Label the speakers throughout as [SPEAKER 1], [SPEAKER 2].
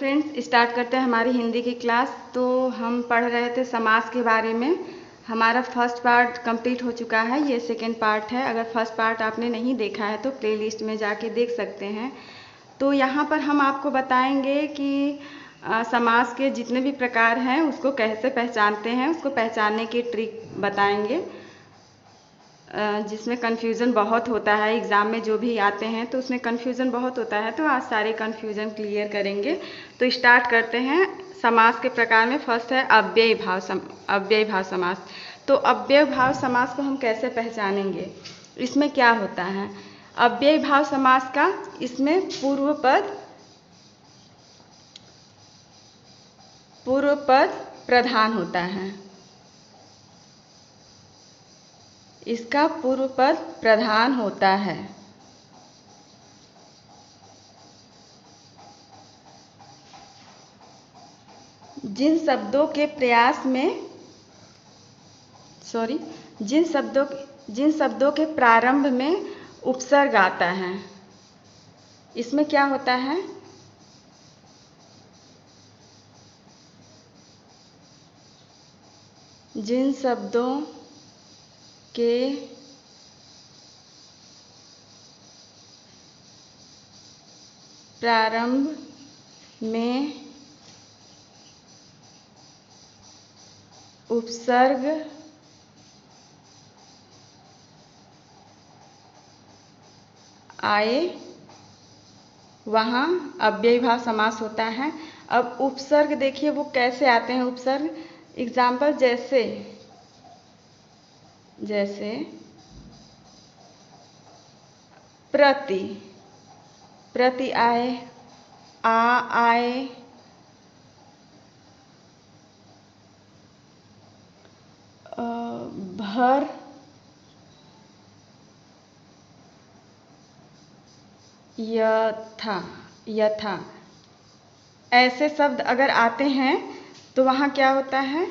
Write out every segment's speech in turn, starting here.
[SPEAKER 1] Friends, start करते हैं हमारी हिंदी की क्लास। तो हम पढ़ रहे थे समास के बारे में। हमारा फर्स्ट पार्ट कंप्लीट हो चुका है, ये सेकेंड पार्ट है। अगर फर्स्ट पार्ट आपने नहीं देखा है तो प्लेलिस्ट में जाके देख सकते हैं। तो यहाँ पर हम आपको बताएंगे कि समास के जितने भी प्रकार हैं उसको कैसे पहचानते हैं, उसको पहचानने की ट्रिक बताएंगे, जिसमें कन्फ्यूज़न बहुत होता है। एग्ज़ाम में जो भी आते हैं तो उसमें कन्फ्यूज़न बहुत होता है, तो आज सारे कन्फ्यूज़न क्लियर करेंगे। तो स्टार्ट करते हैं। समास के प्रकार में फर्स्ट है अव्ययी भाव समास। तो अव्ययी भाव समास को हम कैसे पहचानेंगे, इसमें क्या होता है? अव्ययी भाव समास का इसमें पूर्व पद प्रधान होता है। इसका पूर्व पद प्रधान होता है। जिन शब्दों के प्रारंभ में उपसर्ग आता है, इसमें क्या होता है? जिन शब्दों के प्रारंभ में उपसर्ग आए वहाँ अव्ययी भाव समास होता है। अब उपसर्ग देखिए वो कैसे आते हैं। उपसर्ग एग्जाम्पल जैसे प्रति आए, आए, भर, यथा ऐसे शब्द अगर आते हैं तो वहाँ क्या होता है?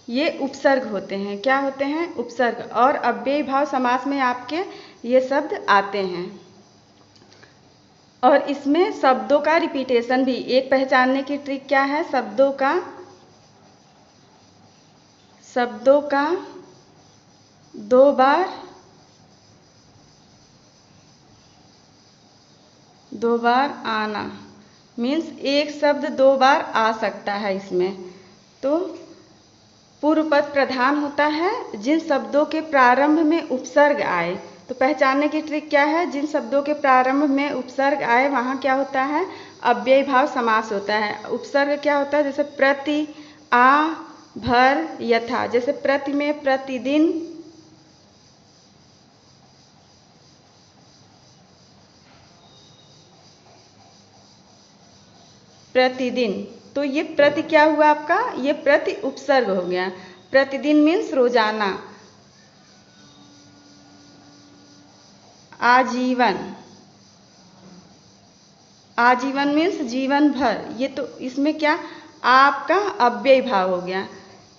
[SPEAKER 1] ये उपसर्ग होते हैं। क्या होते हैं? उपसर्ग। और अव्ययी भाव समास में आपके ये शब्द आते हैं। और इसमें शब्दों का रिपीटेशन भी एक पहचानने की ट्रिक क्या है? शब्दों का दो बार आना, मीन्स एक शब्द दो बार आ सकता है इसमें। तो पूर्व पद प्रधान होता है जिन शब्दों के प्रारंभ में उपसर्ग आए। तो पहचानने की ट्रिक क्या है? जिन शब्दों के प्रारंभ में उपसर्ग आए वहाँ क्या होता है? अव्ययी भाव समास होता है। उपसर्ग क्या होता है? जैसे प्रति, आ, भर, यथा। जैसे प्रति में प्रतिदिन, तो ये प्रति क्या हुआ आपका? ये प्रति उपसर्ग हो गया। प्रतिदिन मीन्स रोजाना। आजीवन मीन्स जीवन भर। ये तो इसमें क्या आपका अव्ययी भाव हो गया,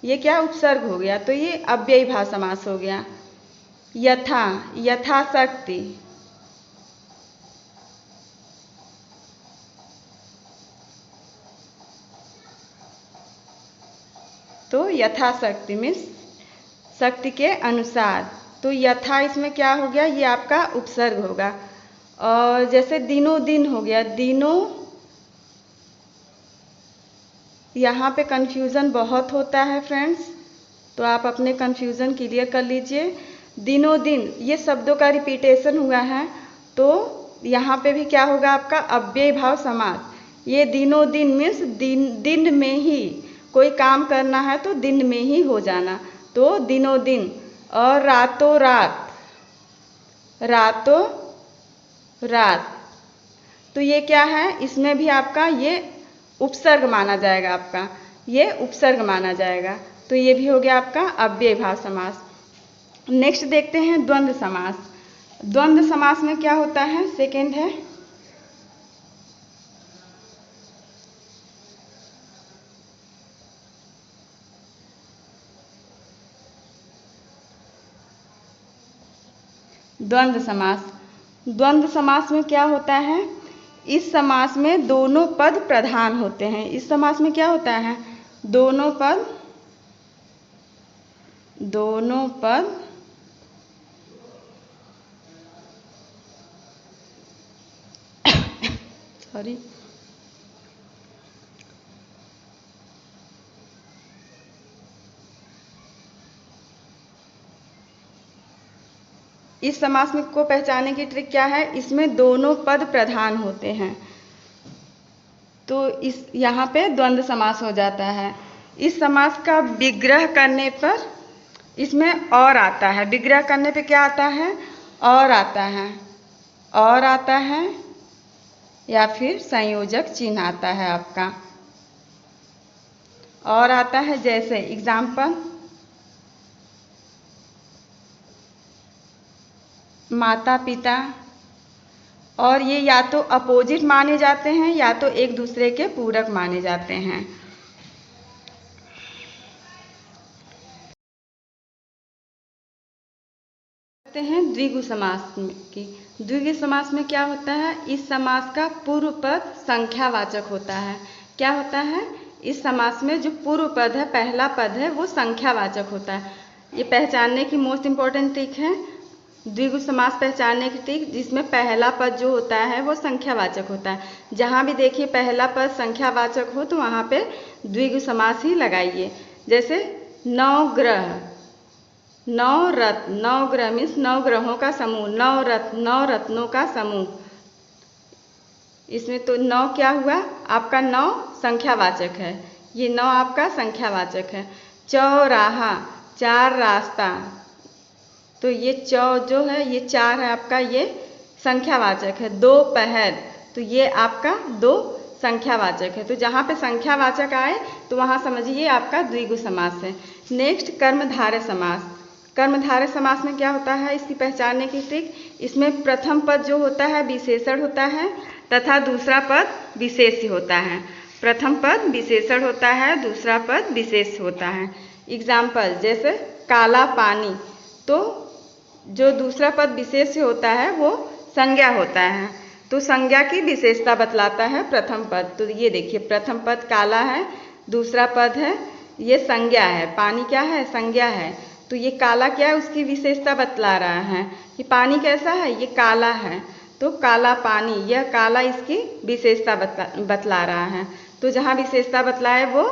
[SPEAKER 1] ये क्या उपसर्ग हो गया, तो ये अव्ययी भाव समास हो गया। यथाशक्ति, तो यथाशक्ति मीन्स शक्ति के अनुसार। तो यथा इसमें क्या हो गया? ये आपका उपसर्ग होगा। और जैसे दिनों दिन हो गया, दिनों, यहाँ पे कन्फ्यूज़न बहुत होता है फ्रेंड्स, तो आप अपने कन्फ्यूज़न क्लियर कर लीजिए। दिनों दिन ये शब्दों का रिपीटेशन हुआ है, तो यहाँ पे भी क्या होगा आपका? अव्ययी भाव समास। ये दिनों दिन मीन्स दिन में ही कोई काम करना है तो दिन में ही हो जाना, तो दिनों दिन। और रातों रात, तो ये क्या है? इसमें भी आपका ये उपसर्ग माना जाएगा, आपका ये उपसर्ग माना जाएगा। तो ये भी हो गया आपका अव्ययी भाव समास। नेक्स्ट देखते हैं द्वंद्व समास। द्वंद्व समास में क्या होता है? सेकेंड है द्वंद्व समास। द्वंद्व समास में क्या होता है? इस समास में दोनों पद प्रधान होते हैं। इस समास में क्या होता है? दोनों पद सॉरी इस समास में को पहचानने की ट्रिक क्या है? इसमें दोनों पद प्रधान होते हैं, तो इस यहाँ पे द्वंद्व समास हो जाता है। इस समास का विग्रह करने पर इसमें और आता है। विग्रह करने पे क्या आता है? और आता है, और आता है, या फिर संयोजक चिन्ह आता है आपका। और आता है जैसे एग्जाम्पल, माता पिता, और ये या तो अपोजिट माने जाते हैं या तो एक दूसरे के पूरक माने जाते हैं। द्विगु समास की। द्विगु समास में क्या होता है? इस समास का पूर्व पद संख्यावाचक होता है। क्या होता है? इस समास में जो पूर्व पद है, पहला पद है, वो संख्यावाचक होता है। ये पहचानने की मोस्ट इम्पोर्टेंट ट्रिक है, द्विगु समास पहचानने की ट्रिक, जिसमें पहला पद जो होता है वो संख्यावाचक होता है। जहाँ भी देखिए पहला पद संख्यावाचक हो तो वहाँ पे द्विगु समास ही लगाइए। जैसे नवग्रह, नवरत्न, नवग्रह मीन्स नौ ग्रहों का समूह, नवरत्न, नौ रत्नों का समूह। इसमें तो नौ क्या हुआ? आपका नौ संख्यावाचक है, ये नौ आपका संख्यावाचक है। चौराहा, चार रास्ता, तो ये चौ जो है ये चार है आपका, ये संख्यावाचक है। दोपहर, तो ये आपका दो संख्यावाचक है। तो जहाँ पे संख्यावाचक आए तो वहाँ समझिए आपका द्विगु समास है। नेक्स्ट कर्मधारय समास। कर्मधारय समास में क्या होता है? इसकी पहचानने की ट्रिक, इसमें प्रथम पद जो होता है विशेषण होता है तथा दूसरा पद विशेष्य होता है। प्रथम पद विशेषण होता है, दूसरा पद विशेष होता है। एग्जाम्पल जैसे काला पानी, तो जो दूसरा पद विशेष्य होता है वो संज्ञा होता है, तो संज्ञा की विशेषता बतलाता है प्रथम पद। तो ये देखिए प्रथम पद काला है, दूसरा पद है ये संज्ञा है, पानी क्या है? संज्ञा है। तो ये काला क्या है? उसकी विशेषता बतला रहा है कि पानी कैसा है? ये काला है, तो काला पानी, यह काला इसकी विशेषता बतला रहा है। तो जहाँ विशेषता बतलाए वो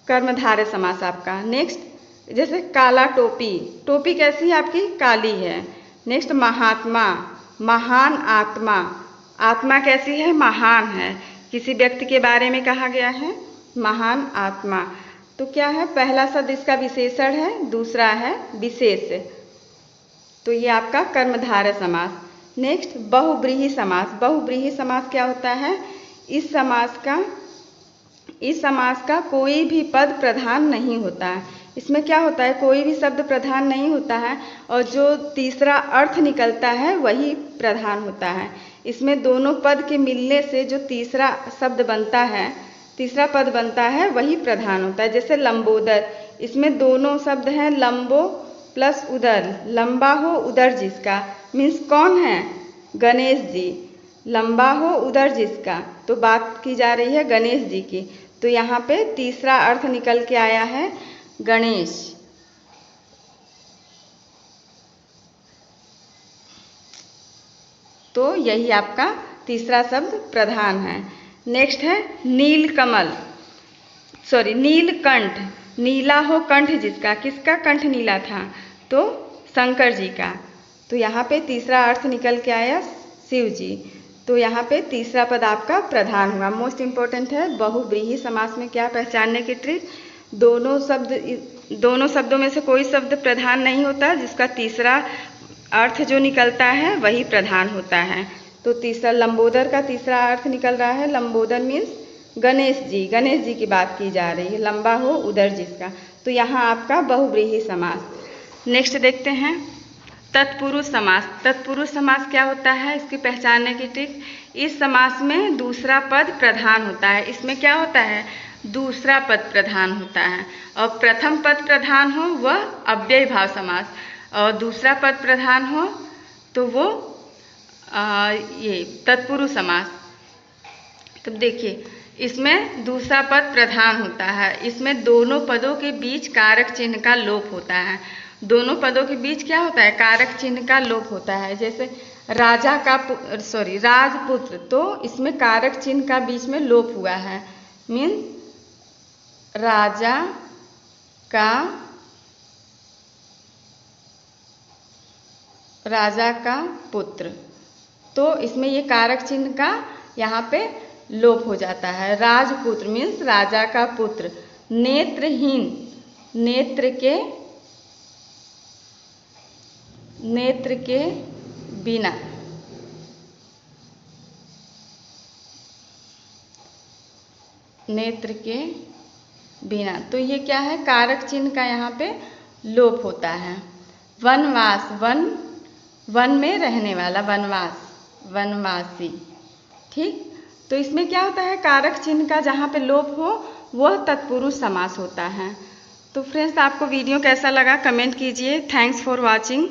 [SPEAKER 1] कर्मधारय समास आपका। नेक्स्ट जैसे काला टोपी, टोपी कैसी है आपकी? काली है। नेक्स्ट महात्मा, महान आत्मा, आत्मा कैसी है? महान है। किसी व्यक्ति के बारे में कहा गया है महान आत्मा, तो क्या है? पहला शब्द इसका विशेषण है, दूसरा है विशेष, तो ये आपका कर्मधारय समास। नेक्स्ट बहुव्रीहि समास। बहुव्रीहि समास क्या होता है? इस समास का कोई भी पद प्रधान नहीं होता है। इसमें क्या होता है? कोई भी शब्द प्रधान नहीं होता है और जो तीसरा अर्थ निकलता है वही प्रधान होता है। इसमें दोनों पद के मिलने से जो तीसरा शब्द बनता है, तीसरा पद बनता है, वही प्रधान होता है। जैसे लंबोदर, इसमें दोनों शब्द हैं लंबो प्लस उदर, लंबा हो उदर जिसका, मीन्स कौन है? गणेश जी। लंबा हो उदर जिसका, तो बात की जा रही है गणेश जी की, तो यहाँ पे तीसरा अर्थ निकल के आया है गणेश। तो यही आपका तीसरा शब्द प्रधान है। नेक्स्ट है नीलकमल, सॉरी नीलकंठ, नीला हो कंठ जिसका, किसका कंठ नीला था? तो शंकर जी का, तो यहाँ पे तीसरा अर्थ निकल के आया शिव जी, तो यहाँ पे तीसरा पद आपका प्रधान हुआ। मोस्ट इम्पोर्टेंट है बहुव्रीहि समास में क्या पहचानने की ट्रिक, दोनों शब्दों में से कोई शब्द प्रधान नहीं होता, जिसका तीसरा अर्थ जो निकलता है वही प्रधान होता है। तो तीसरा लंबोदर का तीसरा अर्थ निकल रहा है, लंबोदर मीन्स गणेश जी, गणेश जी की बात की जा रही है, लंबा हो उदर जिसका, तो यहाँ आपका बहुव्रीहि समास। नेक्स्ट देखते हैं तत्पुरुष समास। तत्पुरुष समास क्या होता है? इसकी पहचानने की ट्रिक, इस समास में दूसरा पद प्रधान होता है। इसमें क्या होता है? दूसरा पद प्रधान होता है, और प्रथम पद प्रधान हो वह अव्ययीभाव समास, और दूसरा पद प्रधान हो तो वो ये तत्पुरुष समास। तब देखिए इसमें दूसरा पद प्रधान होता है, इसमें दोनों पदों के बीच कारक चिन्ह का लोप होता है। दोनों पदों के बीच क्या होता है? कारक चिन्ह का लोप होता है। जैसे राजा का राजपुत्र, तो इसमें कारक चिन्ह का बीच में लोप हुआ है। मीन्स राजा का पुत्र, तो इसमें ये कारक चिन्ह का यहाँ पे लोप हो जाता है। राजपुत्र मीन्स राजा का पुत्र। नेत्रहीन, नेत्र के बिना, नेत्र के बिना, तो ये क्या है? कारक चिन्ह का यहाँ पे लोप होता है। वनवास, वन में रहने वाला, वनवासी। ठीक, तो इसमें क्या होता है? कारक चिन्ह का जहाँ पे लोप हो वह तत्पुरुष समास होता है। तो फ्रेंड्स, आपको वीडियो कैसा लगा कमेंट कीजिए। Thanks for watching.